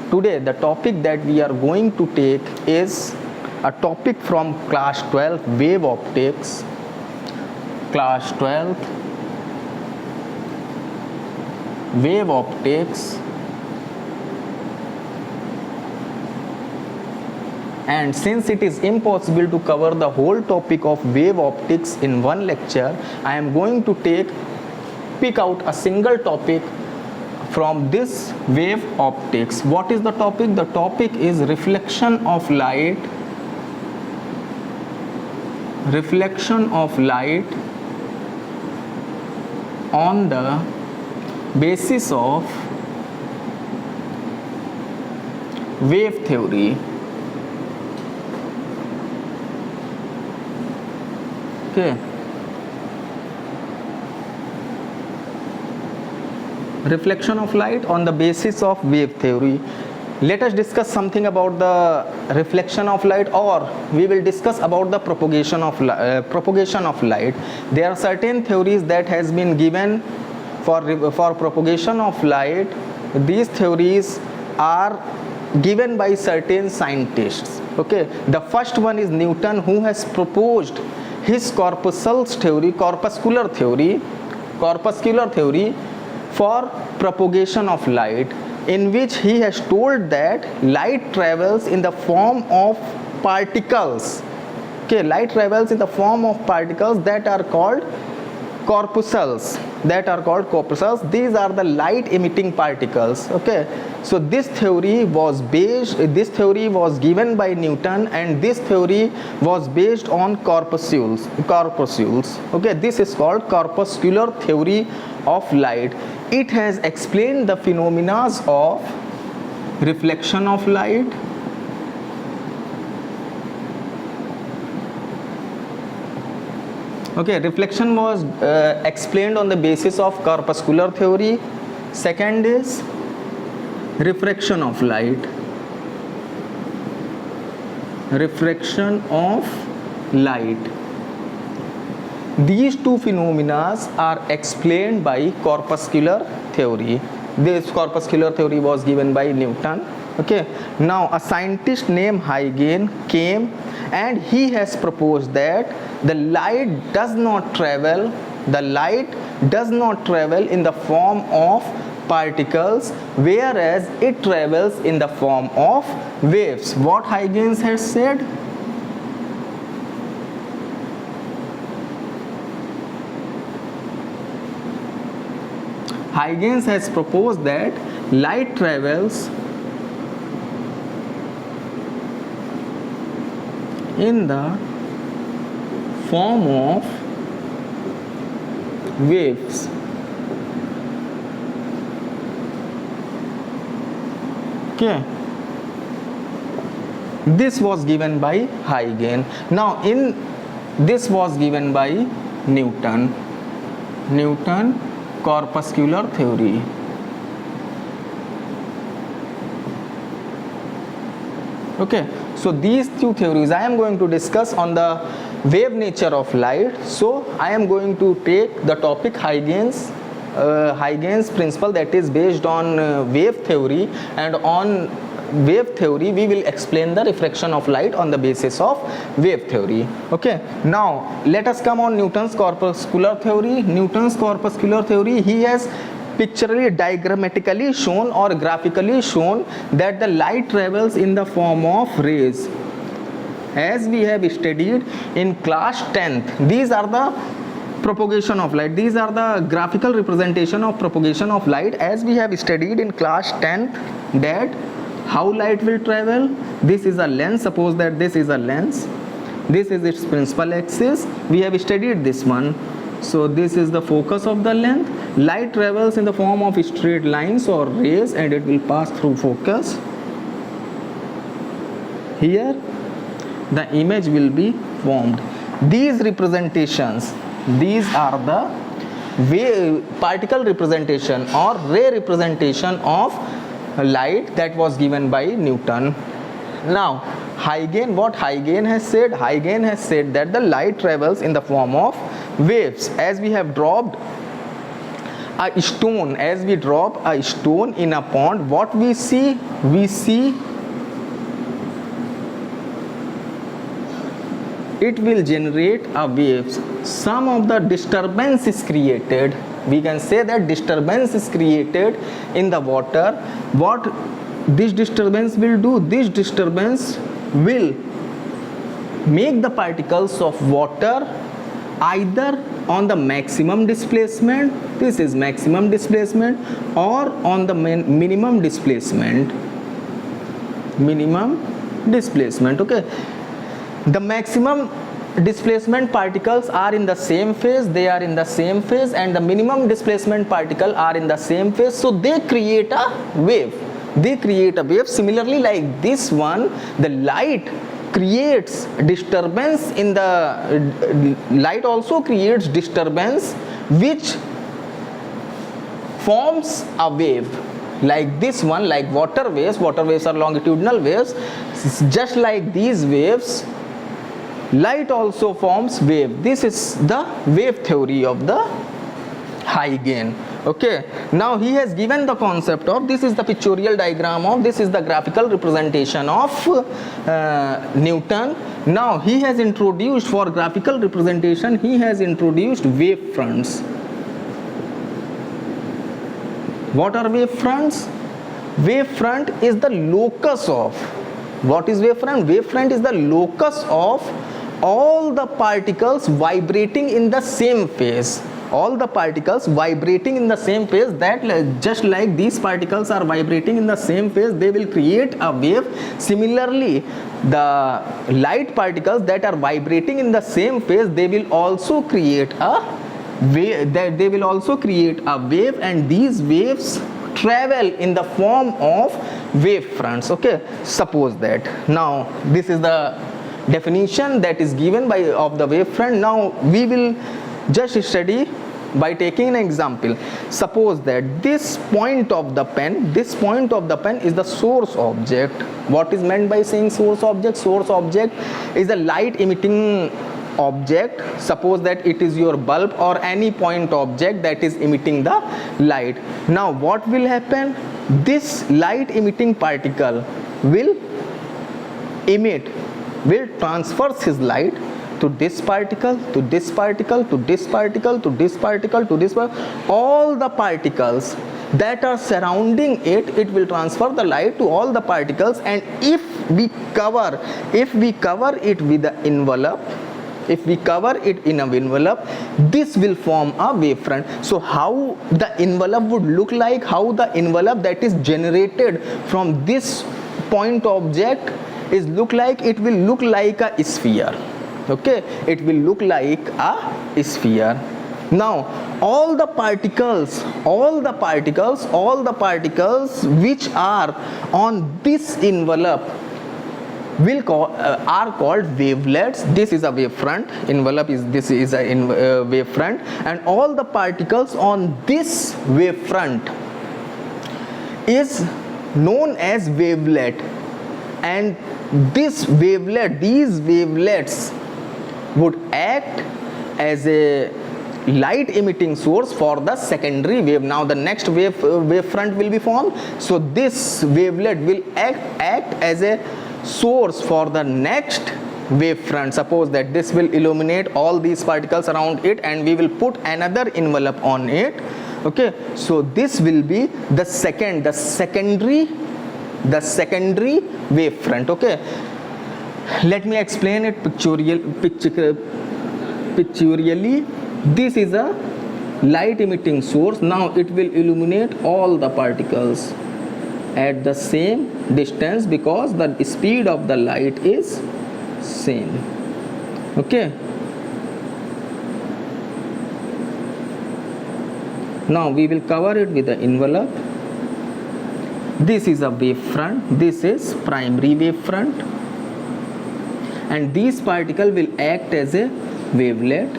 Today the topic that we are going to take is a topic from class 12, wave optics. Class 12, wave optics. And since it is impossible to cover the whole topic of wave optics in one lecture, I am going to pick out a single topic from this wave optics. What is the topic? The topic is reflection of light. Reflection of light on the basis of wave theory. Okay. Reflection of light on the basis of wave theory. Let us discuss something about the reflection of light, or we will discuss about the propagation of light. There are certain theories that has been given for propagation of light. These theories are given by certain scientists. Okay, the first one is Newton, who has proposed his corpuscular theory for propagation of light, in which he has told that light travels in the form of particles. Okay, light travels in the form of particles that are called corpuscles. These are the light emitting particles. Okay, so this theory was given by Newton, and this theory was based on corpuscles. Okay, this is called corpuscular theory of light. It has explained the phenomena of reflection of light, okay, reflection was explained on the basis of corpuscular theory. Second is refraction of light. Refraction of light. These two phenomena are explained by corpuscular theory. This corpuscular theory was given by Newton. Okay, now a scientist named Huygens came, and he has proposed that the light does not travel in the form of particles, whereas it travels in the form of waves. What Huygens has said? Huygens has proposed that light travels in the form of waves. Okay, this was given by Huygens. Now this was given by Newton corpuscular theory. Okay, so these two theories I am going to discuss on the wave nature of light. So I am going to take the topic Huygens principle, that is based on wave theory, and on wave theory we will explain the refraction of light on the basis of wave theory. Okay, now let us come on Newton's corpuscular theory. He has pictorially, diagrammatically shown or graphically shown that the light travels in the form of rays. As we have studied in class 10th, these are the propagation of light. These are the graphical representation of propagation of light, as we have studied in class 10th, that how light will travel. This is a lens. Suppose that this is a lens. This is its principal axis. We have studied this one. So this is the focus of the lens. Light travels in the form of straight lines or rays, and it will pass through focus. Here the image will be formed. These representations, these are the particle representation or ray representation of light that was given by Newton. Now Huygens, what Huygens has said? Huygens has said that the light travels in the form of waves. As we have dropped a stone, as we drop a stone in a pond, what we see? We see it will generate a waves. Some of the disturbance is created. We can say that disturbance is created in the water. What this disturbance will do? This disturbance will make the particles of water either on the maximum displacement, this is maximum displacement, or on the minimum displacement. Okay, the maximum displacement particles are in the same phase, they are in the same phase, and the minimum displacement particle are in the same phase, so they create a wave. Similarly, like this one, the light creates disturbance in the light also creates disturbance which forms a wave, like this one, like water waves are longitudinal waves. Just like these waves, light also forms wave. This is the wave theory of the Huygens. Okay, now he has given the concept of, this is the pictorial diagram of, this is the graphical representation of Newton. Now he has introduced, for graphical representation, he has introduced wave fronts. What are wave fronts? Wave front is the locus of, what is wave front? Wave front is the locus of all the particles vibrating in the same phase. All the particles vibrating in the same phase, that just like these particles are vibrating in the same phase, they will create a wave. Similarly, the light particles that are vibrating in the same phase, they will also create a wave. And these waves travel in the form of wave fronts. Okay, suppose that. Now this is the definition that is given by of the wave front. Now we will just study by taking an example. Suppose that this point of the pen is the source object. What is meant by saying source object? Source object is a light emitting object. Suppose that it is your bulb or any point object that is emitting the light. Now what will happen? This light emitting particle will transfer his light to this particle, to this particle, to this particle, to this particle, to this particle. All the particles that are surrounding it, it will transfer the light to all the particles. And if we cover it with the envelope, this will form a wavefront. So how the envelope would look like? How the envelope that is generated from this point object is look like? It will look like a sphere. Okay, it will look like a sphere. Now all the particles which are on this envelope are called wavelets. This is a wavefront. This is a wavefront, and all the particles on this wavefront is known as wavelet. And these wavelets would act as a light emitting source for the secondary wave. Now the next wavefront will be formed. So this wavelet will act as a source for the next wavefront. Suppose that this will illuminate all these particles around it, and we will put another envelope on it. Okay, so this will be the secondary wavefront. Okay, let me explain it pictorially. This is a light emitting source. Now it will illuminate all the particles at the same distance because the speed of the light is same. Okay, now we will cover it with the envelope. This is a wavefront, this is primary wavefront, and these particles will act as a wavelet.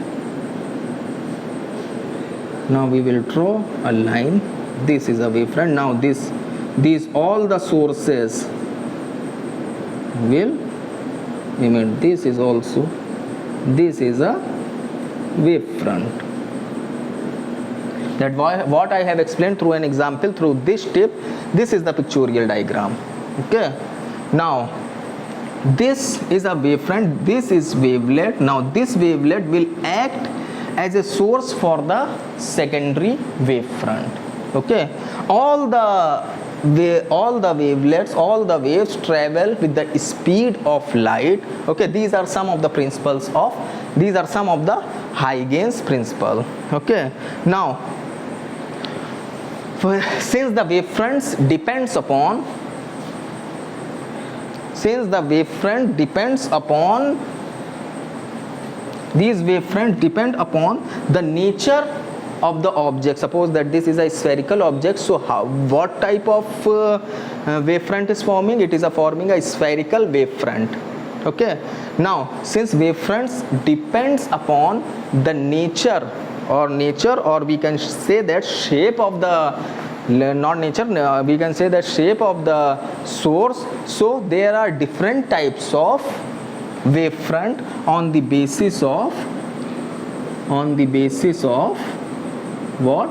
Now we will draw a line. This is a wavefront. Now these all the sources will emit. This is a wavefront. that what I have explained through an example, through this tip. This is the pictorial diagram. Okay, now this is a wavefront, this is wavelet. Now this wavelet will act as a source for the secondary wavefront. Okay, all the wavelets, all the waves travel with the speed of light. Okay, these are some of the principles of, these are some of the Huygens principle. Okay, now since the wavefronts depends upon, since the wavefront depends upon, these wavefronts depend upon the nature of the object. Suppose that this is a spherical object, so what type of wavefront is forming? It is forming a spherical wavefront. Okay, now since wavefronts depends upon the nature or we can say that shape of the, not nature, we can say that shape of the source, so there are different types of wavefront on the basis of, what?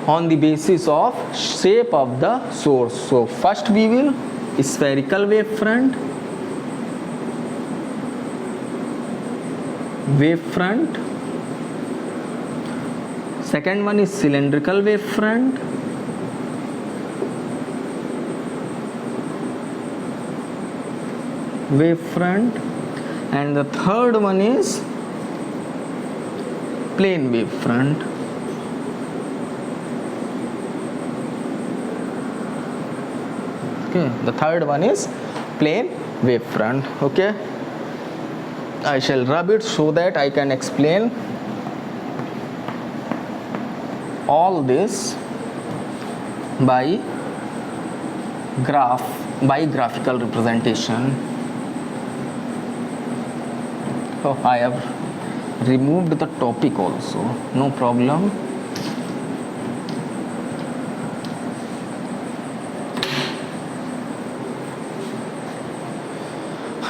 On the basis of shape of the source. So first we will spherical wavefront, second one is cylindrical wavefront, and the third one is plane wavefront. Okay, the third one is plane wavefront. Okay, I shall rub it so that I can explain all this by graphical representation. Oh, I have removed the topic also, no problem.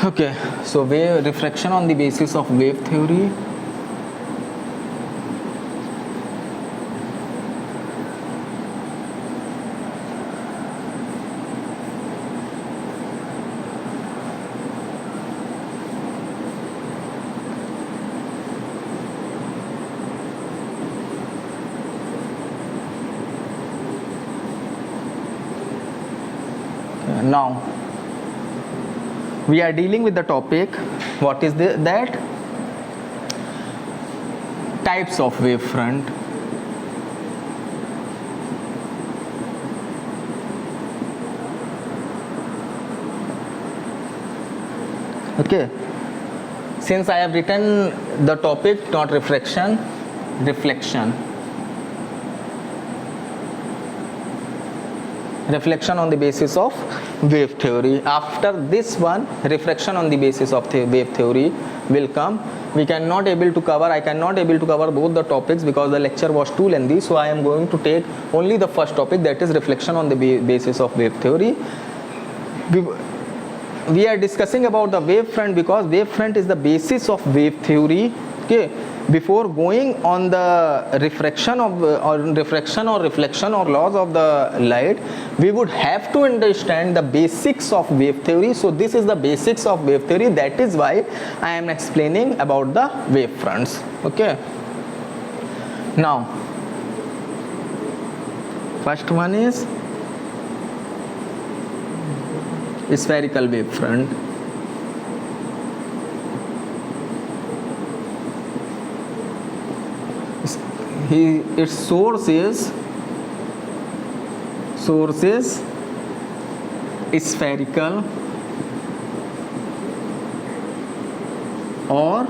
Okay, so wave refraction on the basis of wave theory. Now we are dealing with the topic, what is that? Types of wavefront. Okay, since I have written the topic, not refraction, reflection on the basis of wave theory. After this one, refraction on the basis of wave theory will come. I cannot able to cover both the topics because the lecture was too lengthy, so I am going to take only the first topic, that is reflection on the basis of wave theory. We are discussing about the wavefront because wavefront is the basis of wave theory. Okay, before going on the refraction or reflection or laws of the light, we would have to understand the basics of wave theory. So this is the basics of wave theory, that is why I am explaining about the wavefronts. Okay, now first one is spherical wavefront. Its source is spherical or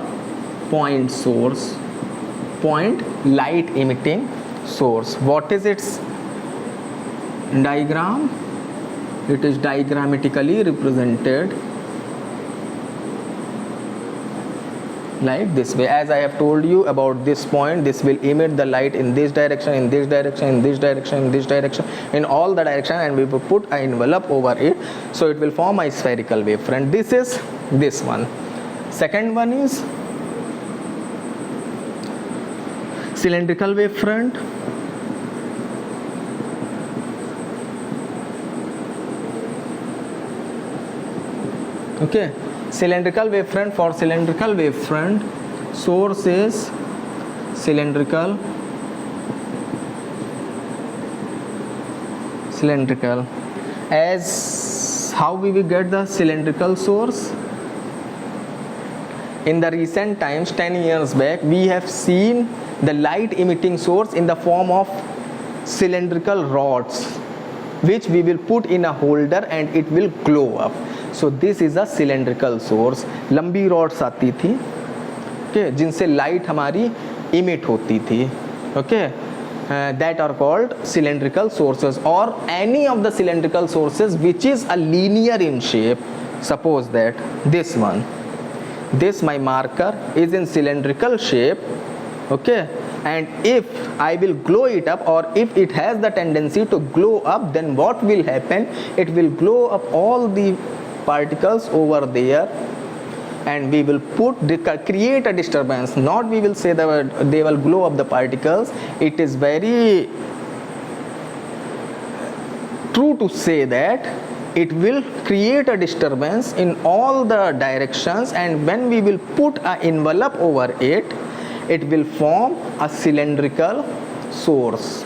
point source, point light emitting source. What is its diagram? It is diagrammatically represented like this way. As I have told you about this point, this will emit the light in this direction, in this direction, in this direction, in this direction, in all the direction, and we will put an envelope over it, so it will form a spherical wavefront. This is this one. Second one is cylindrical wave front, okay, cylindrical wave front. For cylindrical wave front, source is cylindrical, as how we will get the cylindrical source. In the recent times, 10 years back, we have seen the light emitting source in the form of cylindrical rods, which we will put in a holder and it will glow up. So this is a cylindrical source. लंबी rods आती थी, okay, जिनसे light हमारी emit होती थी, okay, that are called cylindrical sources, or any of the cylindrical sources which is a linear in shape. Suppose that this one, this my marker is in cylindrical shape, okay, and if I will glow it up, or if it has the tendency to glow up, then what will happen? It will glow up all the particles over there, and we will create a disturbance. Not we will say that they will glow up the particles. It is very true to say that it will create a disturbance in all the directions, and when we will put an envelope over it, it will form a cylindrical source.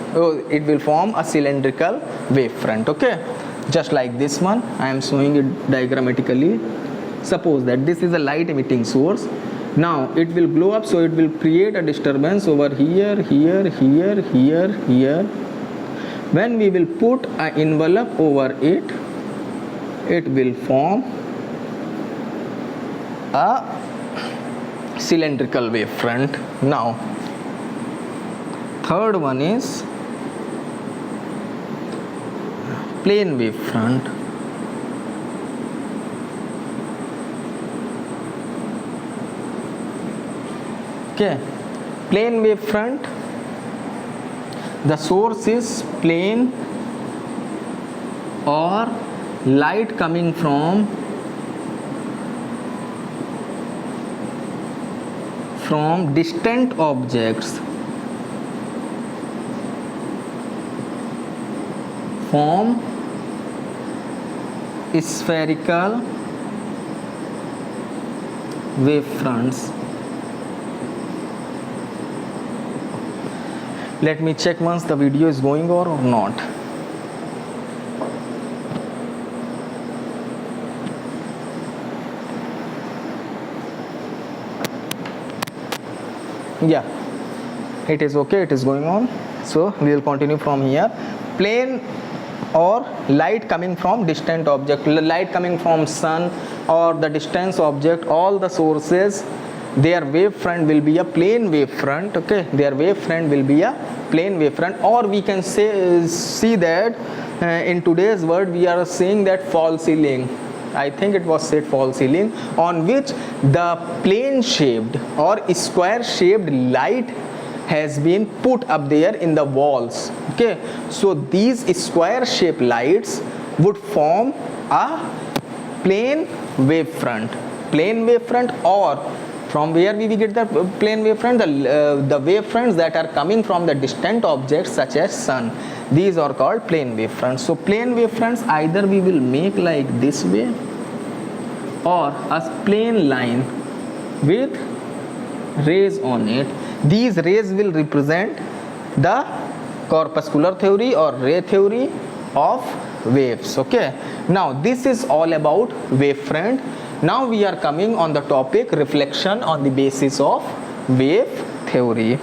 It will form a cylindrical wavefront, okay, just like this one. I am showing it diagrammatically. Suppose that this is a light emitting source. Now it will glow up, so it will create a disturbance over here, here, here, here, here. When we will put an envelope over it, it will form a cylindrical wavefront. Now third one is plane wavefront. Okay, plane wavefront, the source is plane or light coming from distant objects form spherical wavefronts. Let me check once the video is going or not. Yeah, it is okay, it is going on. So we will continue from here. Plane or light coming from distant object, light coming from sun or the distance object, all the sources, their wavefront will be a plane wavefront, okay, their wavefront will be a plane wavefront. Or we can say see that in today's word we are saying that false ceiling. I think it was said false ceiling, on which the plane shaped or square shaped light has been put up there in the walls, okay. So these square shaped lights would form a plane wavefront. Or from where we get the plane wavefront? The wavefronts that are coming from the distant objects such as sun, these are called plane wavefronts. So plane wavefronts either we will make like this way, or a plane line with rays on it. These rays will represent the corpuscular theory or ray theory of waves, okay. Now this is all about wavefront. Now we are coming on the topic reflection on the basis of wave theory.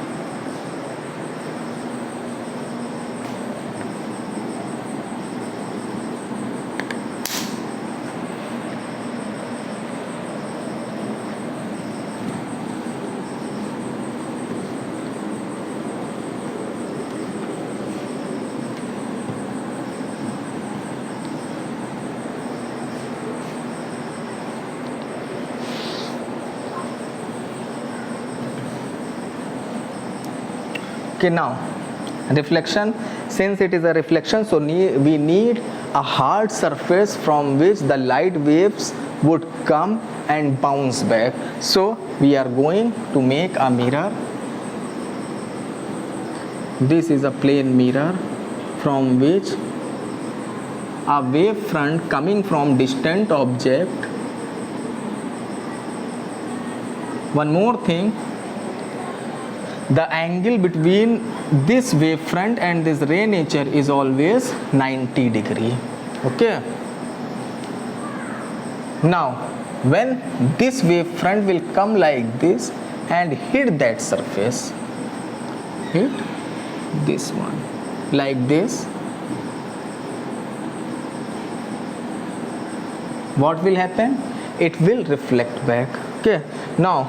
Okay, now reflection, since it is a reflection, so we need a hard surface from which the light waves would come and bounce back. So we are going to make a mirror. this is a plane mirror from which a wave front coming from distant object. One more thing, the angle between this wave front and this ray nature is always 90 degree. Okay. Now when this wave front will come like this and hit that surface, hit this one like this, what will happen? It will reflect back. Okay. Now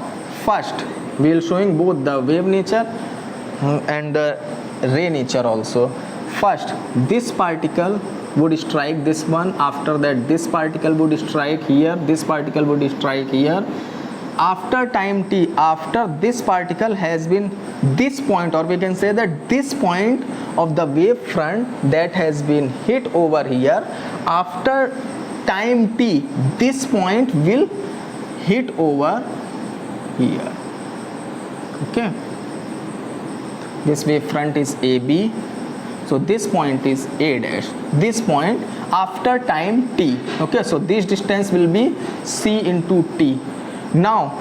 first we will showing both the wave nature and the ray nature also. First, this particle would strike this one, after that this particle would strike here, this particle would strike here. After time t, after this particle has been this point, or we can say that this point of the wave front that has been hit over here, after time t, this point will hit over here. Okay, this wave front is AB, so this point is A dash, this point after time t. Okay, so this distance will be C into t. Now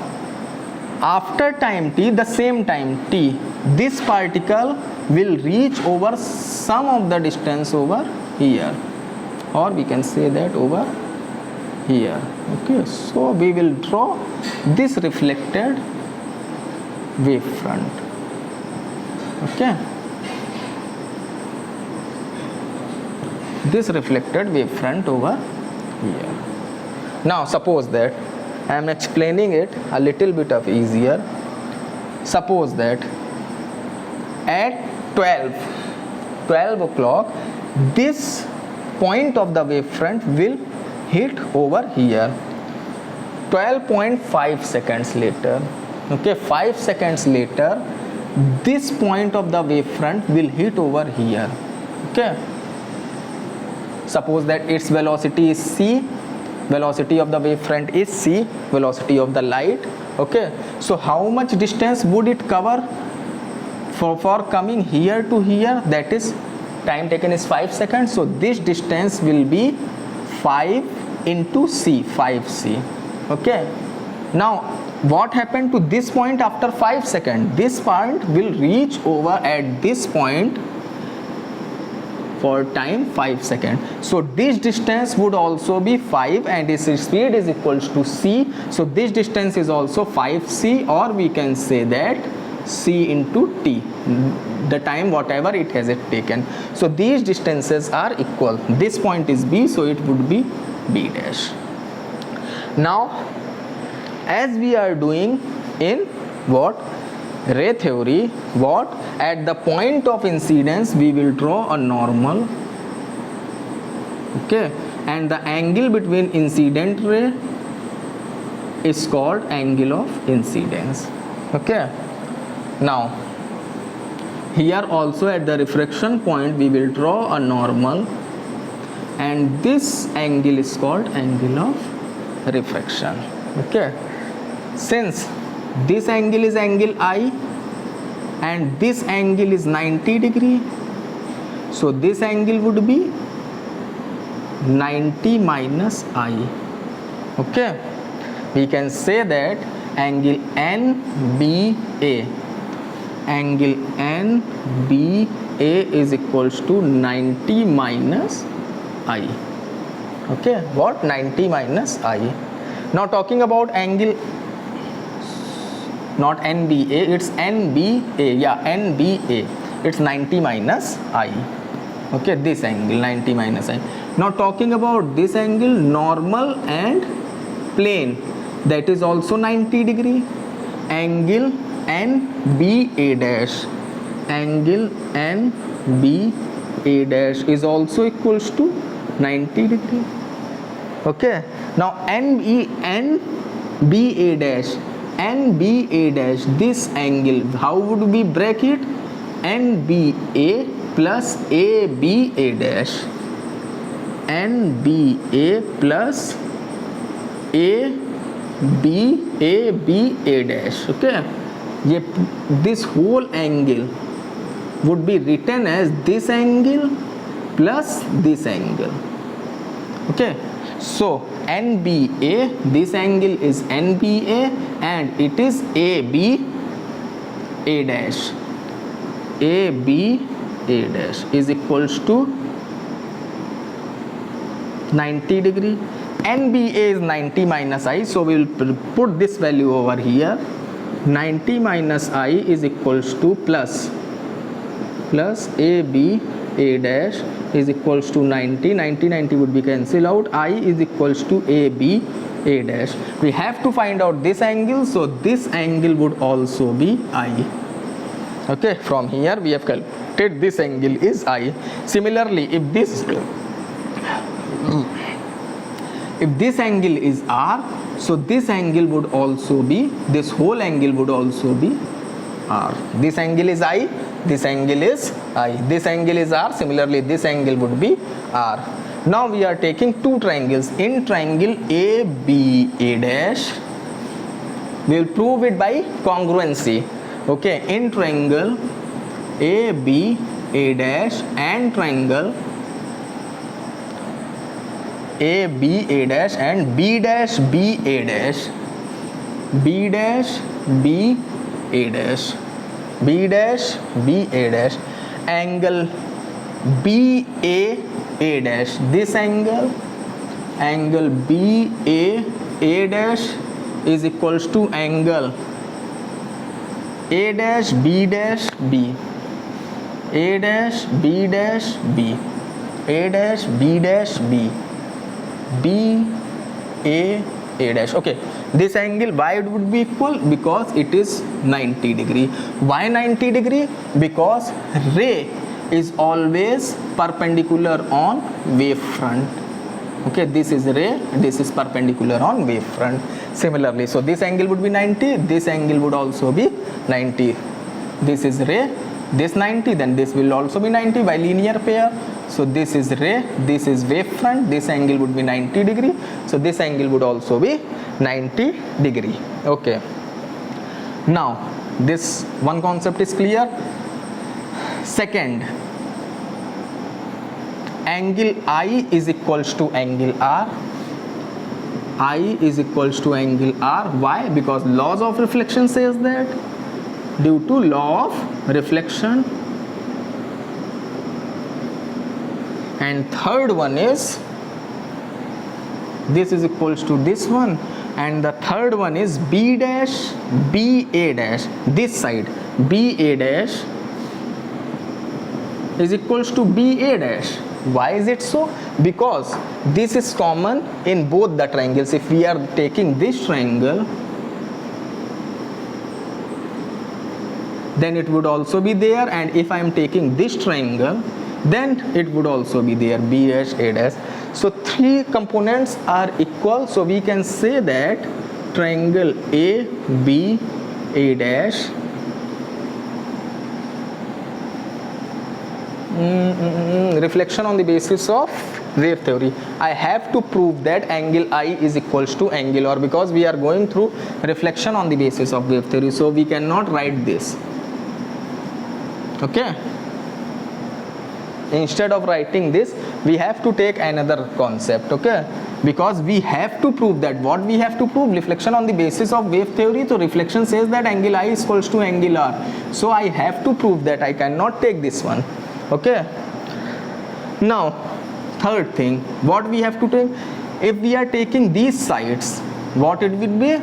after time t, the same time t, this particle will reach over some of the distance over here, or we can say that over here. Okay, so we will draw this reflected wave front. Okay, this reflected wave front over here. Now suppose that I am explaining it a little bit of easier. Suppose that at 12 o'clock this point of the wave front will hit over here. 12.5 seconds later, okay, 5 seconds later, this point of the wave front will hit over here. Okay, suppose that its velocity is c, velocity of the wave front is c, velocity of the light. Okay, so how much distance would it cover for coming here to here? That is, time taken is 5 seconds, so this distance will be 5 into c, 5c. Okay, now what happened to this point after 5 seconds? This point will reach over at this point for time 5 seconds. So this distance would also be 5 and its speed is equals to c. So this distance is also 5c, or we can say that c into t, the time whatever it has taken. So these distances are equal. This point is b, so it would be b dash. Now as we are doing in what? Ray theory, what? At the point of incidence we will draw a normal. Okay, and the angle between incident ray is called angle of incidence. Okay, now here also at the refraction point we will draw a normal, and this angle is called angle of refraction. Okay, since this angle is angle I and this angle is 90 degree, so this angle would be 90 minus I. Okay, we can say that angle NBA, angle NBA is equals to 90 minus I. Okay, what? 90 minus I. Now talking about angle, not NBA, it's NBA, yeah, NBA, it's 90 minus I. Okay, this angle 90 minus I. Now talking about this angle, normal and plane, that is also 90 degree. Angle NBA dash, angle NBA dash is also equals to 90 degree. Okay, now NBA dash, NBA dash, this angle, how would we break it? NBA plus ABA dash, NBA plus ABA dash. Okay, this whole angle would be written as this angle plus this angle. Okay, so NBA, this angle is NBA and it is AB A dash. AB A dash is equals to 90 degree. NBA is 90 minus I, so we will put this value over here. 90 minus I is equals to plus AB A dash is equals to 90. 90 would be cancelled out. I is equals to AB A dash. We have to find out this angle, so this angle would also be I. Okay, from here we have calculated this angle is I. Similarly, if this angle is R, so this angle would also be, this whole angle would also be R. This angle is I, this angle is I, this angle is R, similarly this angle would be R. Now we are taking two triangles. In triangle ABA dash, we will prove it by congruency. Okay, in triangle ABA dash and triangle ABA dash and B dash BA dash, B dash BA dash, B dash BA dash, angle BAA dash, this angle BAA dash is equals to angle A dash B dash B, A dash B dash B, A dash B dash B, B A dash. Okay, this angle, why it would be equal? Because it is 90 degree. Why 90 degree? Because ray is always perpendicular on wavefront. Okay, this is ray, this is perpendicular on wavefront. Similarly, so this angle would be 90, this angle would also be 90. This is ray, this 90, then this will also be 90 by linear pair. So this is ray, this is wavefront, this angle would be 90 degree. So this angle would also be 90 degree. Okay. Now this one concept is clear. Second, angle I is equals to angle R. I is equals to angle R. Why? Because laws of reflection says that. Due to law of reflection. And third one is, this is equals to this one, and the third one is B dash BA dash, this side BA dash is equals to BA dash. Why is it so? Because this is common in both the triangles. If we are taking this triangle, then it would also be there, and if I am taking this triangle, then it would also be there, B dash A dash. So three components are equal, so we can say that triangle A B A dash reflection on the basis of wave theory. I have to prove that angle I is equals to angle R, because we are going through reflection on the basis of wave theory, so we cannot write this. Okay, instead of writing this, we have to take another concept. Okay, because we have to prove that, what we have to prove, reflection on the basis of wave theory. So reflection says that angle I is equals to angle R, so I have to prove that. I cannot take this one. Okay, now third thing, what we have to take, if we are taking these sides, what it will be?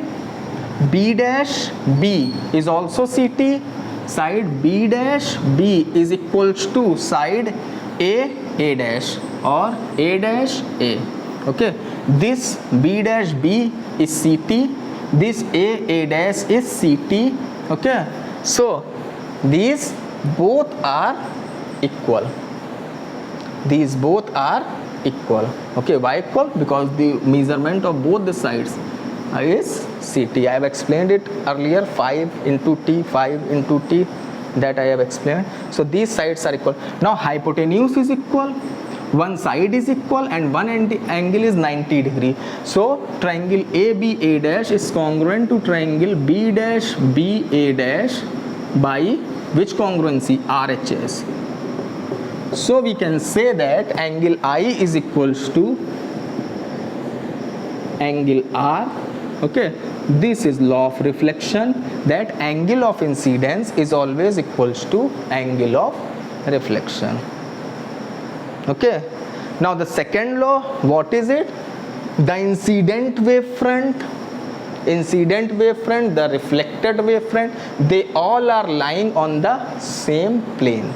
B dash B is also CT, side B dash B is equals to side A dash or A dash A. Okay, this B dash B is CT, this A dash is CT. Okay, so these both are equal, these both are equal. Okay, why equal? Because the measurement of both the sides is CT. I have explained it earlier, 5 into T, 5 into T, that I have explained. So these sides are equal. Now hypotenuse is equal, one side is equal, and one angle is 90 degree. So triangle ABA dash is congruent to triangle B dash BA dash by Which congruency? RHS. So we can say that angle I is equals to angle R. Okay, this is law of reflection, that angle of incidence is always equals to angle of reflection. Okay, now the second law, what is it? The incident wavefront, the reflected wavefront, they all are lying on the same plane.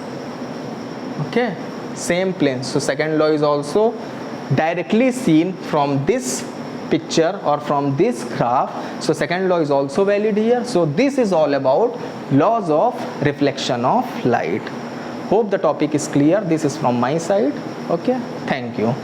Okay, same plane. So second law is also directly seen from this picture or from this graph. So second law is also valid here. So this is all about laws of reflection of light. Hope the topic is clear. This is from my side. Okay, thank you.